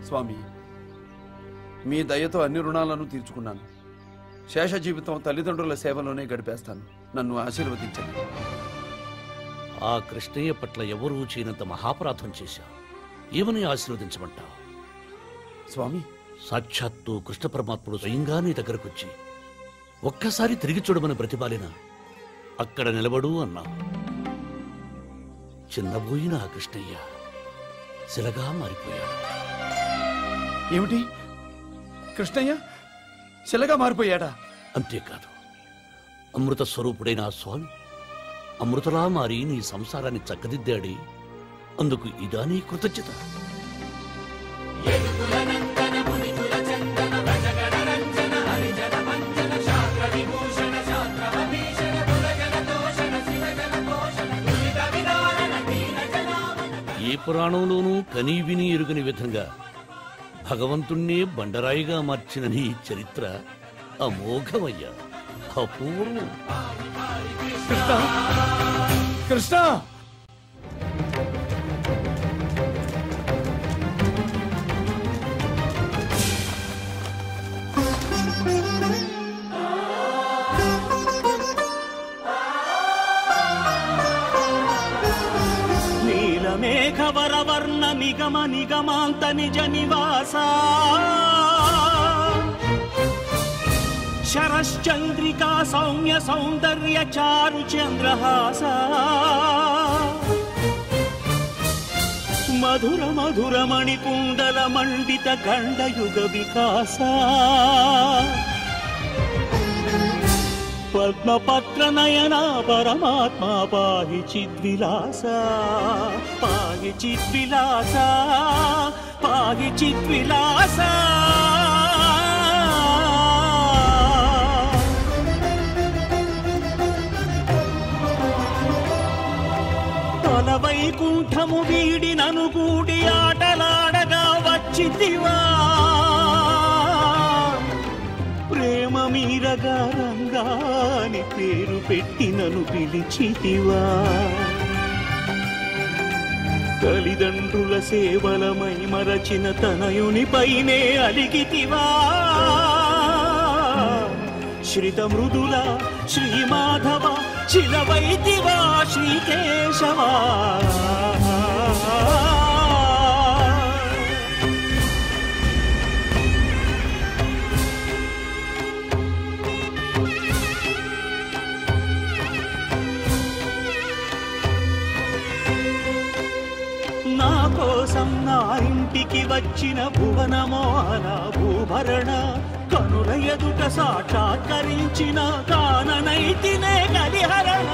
స్వామి, మీ దయతో అన్ని రుణాలను తీర్చుకున్నాను. శేష జీవితం తల్లిదండ్రుల సేవలోనే గడిపేస్తాను. నన్ను ఆశీర్వదించండి. ఆ కృష్ణయ్య పట్ల ఎవరూ చేయనంత మహాపరాధం చేశా. ఏమని ఆశీర్వదించమంటావు? స్వామి, సాక్షాత్తు కృష్ణ పరమాత్ముడు స్వయంగా నీ దగ్గరకొచ్చి ఒక్కసారి తిరిగి చూడమని బ్రతిమాలిన అక్కడ నిలబడు అన్నా. చిన్నబోయిన ఆ కృష్ణయ్య శిలగా మారిపోయాడు. ఏమిటి? కృష్ణయ్య శిలగా మారిపోయాడా? అంతేకాదు, అమృత స్వరూపుడైన ఆ స్వామి అమృతలా మారి నీ సంసారాన్ని చక్కదిద్దాడి. అందుకు ఇదా నీ కృతజ్ఞత? ఏ పురాణంలోనూ కనీ విని ఎరుగని విధంగా భగవంతుణ్ణే బండరాయిగా మార్చిన నీ చరిత్ర అమోఘమయ్యా, అపూర్వం. కృష్ణ, కృష్ణ! నీలమేఘవరవర్ణ నిగమ నిగమాంత నిజ నివాస శరశ్చంద్రికా సౌమ్య సౌందర్య చారు చంద్రహాస మధుర మధుర మణికుండల మండిత గండయుగ వికాస పద్మపత్ర నయన పరమాత్మా పాహి చిద్విలాస పాహి చిద్విలాస పాహి చిద్విలాస. వైకుంఠము వీడి నను కూడి ఆటలాడగా వచ్చితివా, ప్రేమ మీరగా రంగాని పేరు పెట్టి నన్ను పిలిచితివా, తల్లిదండ్రుల సేవలమై మరచిన తనయునిపైనే అలిగితివా, శ్రిత మృదుల శ్రీమాధవ చిలవైతివా శ్రీకేశవా. నా కోసం నా ఇంటికి వచ్చిన భువనమోహన భూభరణ కనుల ఎదుట సాక్షాత్కరించిన కాననైతినే కలిహరణ.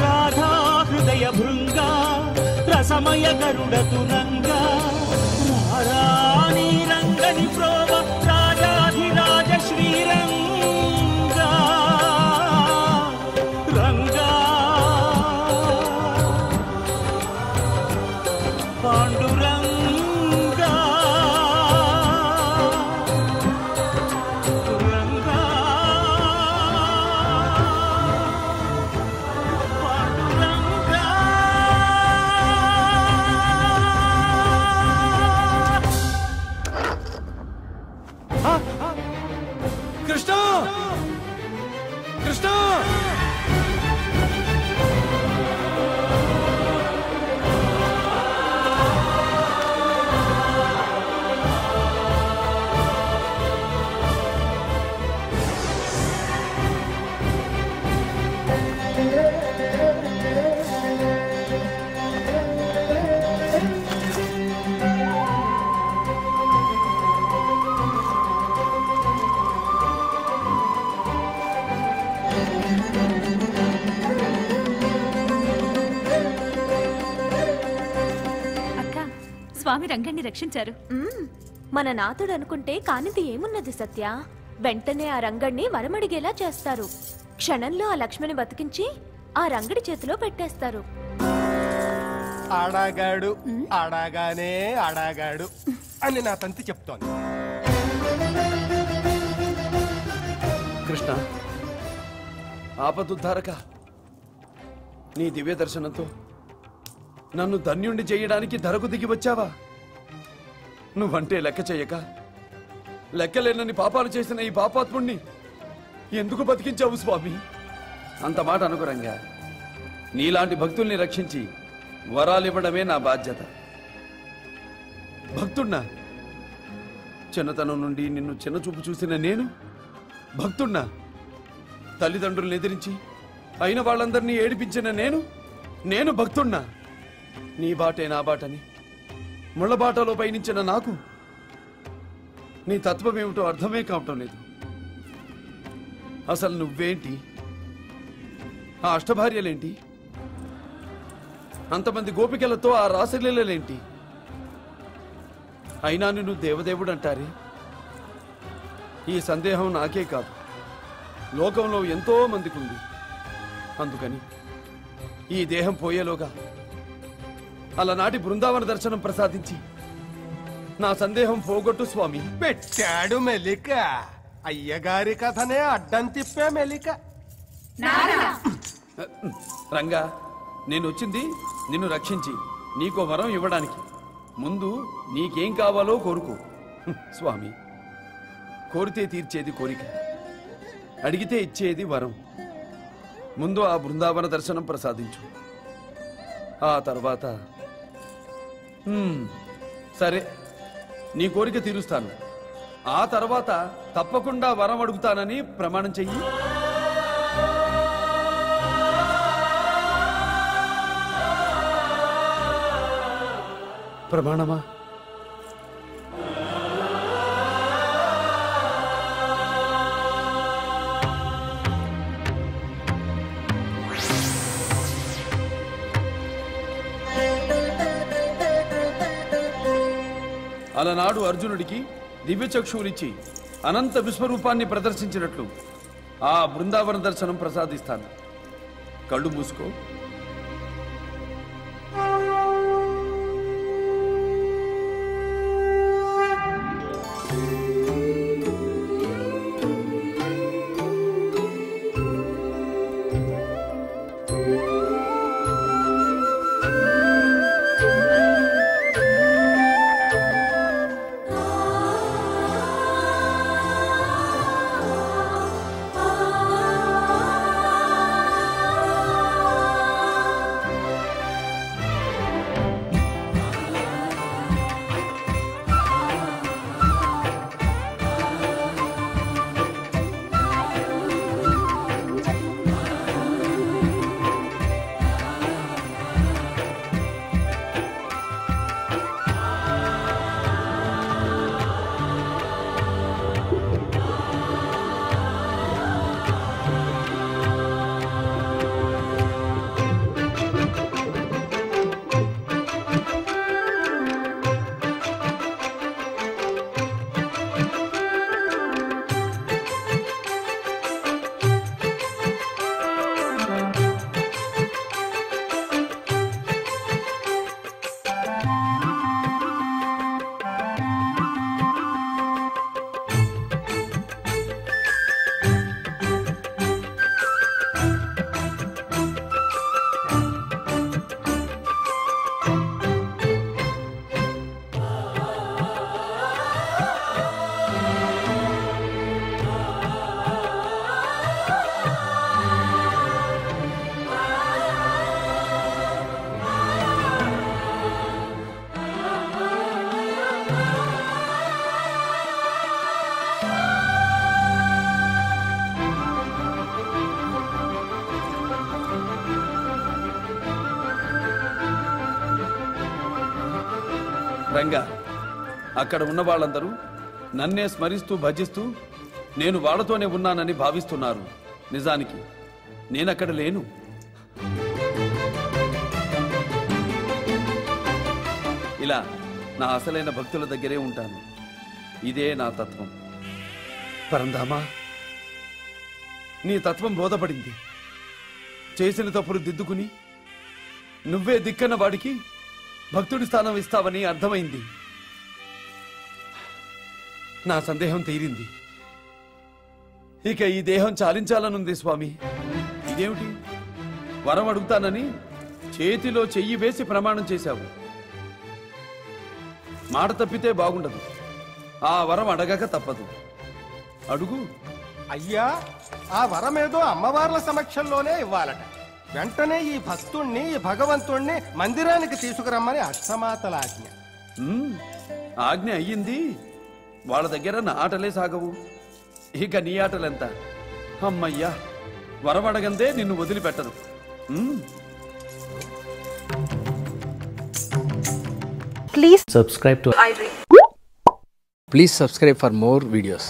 రాధా హృదయ భృంగా రసమయ గరుడ తురంగా రాణి రంగని ప్రోవ రాజాధిరాజ శ్రీరంగా రంగా పాండురంగా రంగా పాండురంగా. కృష్ణ, కృష్ణ! స్వామి రంగణ్ణి రక్షించారు. మన నాథుడు అనుకుంటే కానిది ఏమున్నది సత్య. వెంటనే ఆ రంగణ్ణి వరమడిగేలా చేస్తారు. క్షణంలో ఆ లక్ష్మిని బతికించి ఆ రంగడి చేతిలో పెట్టేస్తారు. అడగాడు అడగానే అడగాడు. అని నా తంతి చెప్తోంది. కృష్ణ, ఆపదుద్ధారక, నీ దివ్య దర్శనంతో నన్ను ధన్యుణ్ణి చేయడానికి ధరకు దిగి వచ్చావా? నువ్వంటే లెక్క చేయక లెక్కలేనని పాపాలు చేసిన ఈ పాపాత్ముణ్ణి ఎందుకు బతికించావు స్వామి? అంత మాట అనుకురంగా నీలాంటి భక్తుల్ని రక్షించి వరాలివ్వడమే నా బాధ్యత. భక్తున్నా? చిన్నతనం నుండి నిన్ను చిన్నచూపు చూసిన నేను భక్తున్నా? తల్లిదండ్రులను ఎదిరించి అయిన వాళ్ళందరినీ ఏడిపించిన నేను భక్తున్నా? నీ బాటే నా బాటని ముళ్ళబాటలో పయనించిన నాకు నీ తత్వమేమిటో అర్థమే కావటం లేదు. అసలు నువ్వేంటి? ఆ అష్టభార్యలేంటి? అంతమంది గోపికలతో ఆ రాసలీలలేంటి? అయినా నిన్ను దేవదేవుడు అంటారే. ఈ సందేహం నాకే కాదు, లోకంలో ఎంతో మందికి ఉంది. అందుకని ఈ దేహం పోయేలోగా అలనాటి బృందావన దర్శనం ప్రసాదించి నా సందేహం పోగొట్టు స్వామి. పెట్టాడు మెలిక, అయ్యగారి కథనే అడ్డం తిప్పే మెలిక. రంగా, నేను వచ్చింది నిన్ను రక్షించి నీకో వరం ఇవ్వడానికి. ముందు నీకేం కావాలో కోరుకో స్వామి. కోరితే తీర్చేది కోరిక, అడిగితే ఇచ్చేది వరం. ముందు ఆ బృందావన దర్శనం ప్రసాదించు. ఆ తర్వాత సరే, నీ కోరిక తీరుస్తాను. ఆ తర్వాత తప్పకుండా వరం అడుగుతానని ప్రమాణం చెయ్యి. ప్రమాణమా? అలనాడు అర్జునుడికి దివ్యచక్షువులిచ్చి అనంత విశ్వరూపాన్ని ప్రదర్శించినట్లు ఆ బృందావన దర్శనం ప్రసాదిస్తాను. కళ్ళు మూసుకో. రంగా, అక్కడ ఉన్న వాళ్ళందరూ నన్నే స్మరిస్తూ భజిస్తూ నేను వాళ్ళతోనే ఉన్నానని భావిస్తున్నారు. నిజానికి నేనక్కడ లేను. ఇలా నా అసలైన భక్తుల దగ్గరే ఉంటాను. ఇదే నా తత్వం. పరంధామా, నీ తత్వం బోధపడింది. చేసిన తప్పులు దిద్దుకుని నువ్వే దిక్కన్న వాడికి భక్తుడి స్థానం ఇస్తావని అర్థమైంది. నా సందేహం తీరింది. ఇక ఈ దేహం చాలించాలనుంది స్వామి. ఇదేమిటి, వరం అడుగుతానని చేతిలో చెయ్యి వేసి ప్రమాణం చేశావు. మాట తప్పితే బాగుండదు. ఆ వరం అడగక తప్పదు. అడుగు. అయ్యా, ఆ వరమేదో అమ్మవార్ల సమక్షంలోనే ఇవ్వాలట. వెంటనే ఈ భక్తుణ్ణి, ఈ భగవంతుణ్ణి మందిరానికి తీసుకురమ్మని అష్టమాతల ఆజ్ఞ. ఆజ్ఞ అయ్యింది. వాళ్ళ దగ్గర నా ఆటలే సాగవు. ఇక నీ ఆటలెంత? అమ్మయ్యా, వరం అడగందే నిన్ను వదిలిపెట్టరు. Please subscribe to iDream. Please subscribe for more videos.